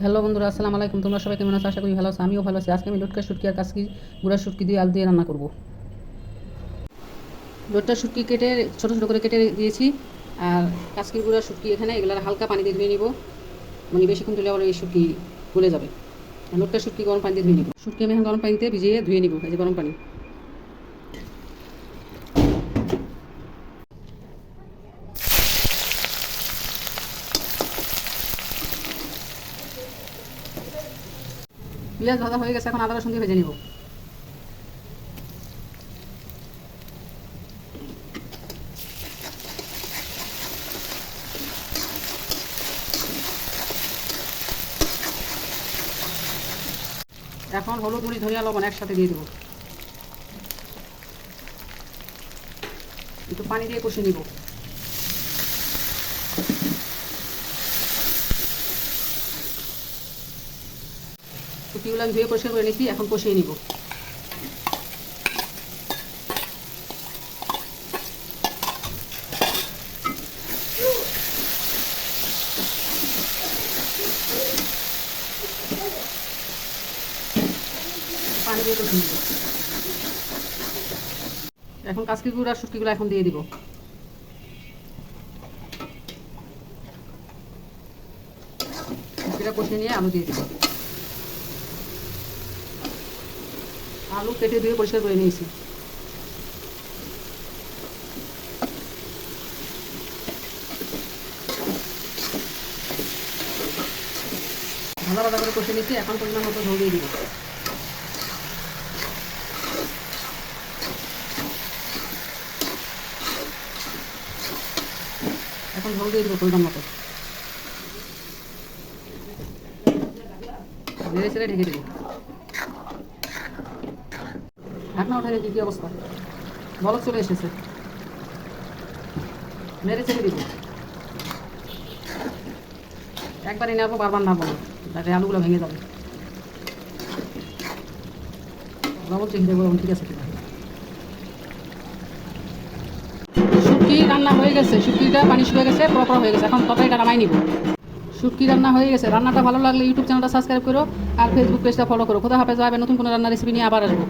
Hello বন্ধুরা, আসসালামু আলাইকুম। তোমরা সবাই কেমন আছো? আশা করি ভালো আছো। আমিও ভালো আছি। আজকে আমি লটকা শুটকি আর কাসকি গুঁড়া শুটকি দিয়ে আলু দিয়ে রান্না করব। লটকা শুটকি কেটে ছোটো ছোটো করে কেটে দিয়েছি, আর কাসকির গুঁড়া শুটকি এখানে এগুলো হালকা পানি দিয়ে ধুয়ে নিব। মানে বেশিক্ষণ ধুলে আবার এই শুটকি গলে যাবে। আর লটকা শুটকি গরম পানি দিয়ে ধুয়ে নিব। শুটকি আমি এখন গরম পানিতে ভিজিয়ে ধুয়ে নিব। এই যে গরম পানি। পেঁয়াজ ভাজা হয়ে গেছে, এখন আদা রসুন দিয়ে ভেজে নিব। এখন হলুদ, মরিচ, ধনিয়া, লবণ একসাথে দিয়ে দেবো। একটু পানি দিয়ে কষিয়ে নিব। শুটকিগুলো আমি ধুয়ে পরিষ্কার করে নিয়েছি, এখন কষিয়ে নিব। পানি দিয়ে কষিয়ে নিব। এখন কাসকির গুঁড়া শুটকিগুলো এখন দিয়ে দিব। শুটকিটা কষিয়ে নিয়ে আলু দিয়ে দিব। আলু কেটে ধুয়ে পরিষ্কার করে নিয়েছি। ভাজা ভাজা করে কষে নিয়েছি, এখন পরিমাণ মতো ঝোল দিয়ে দিব। এখন ঝোল দিয়ে দিব পরিমাণ মতো। নেড়ে চেড়ে ঢেকে দেবো। ঢাকনা উঠে দেখি কী অবস্থা, বলক চলে এসেছে। নেড়ে চেড়ে দিব। একবারই নেবো, বারবার নাবো না, যাতে আলুগুলো ভেঙে যাবে। লবণ চেখে দেবো লবণ ঠিক আছে কিনা। শুটকি রান্না হয়ে গেছে, শুটকিটা পানি শুয়ে গেছে, পড়া হয়ে গেছে। এখন তরকারিটা নামাই নিব। শুটকি রান্না হয়ে গেছে। রান্নাটা ভালো লাগলে ইউটিউব চ্যানেলটা সাবস্ক্রাইব করো আর ফেসবুক পেজটা ফলো করো। খোদা হাফেজ। নতুন কোনো রান্নার রেসিপি নিয়ে আবার আসবো।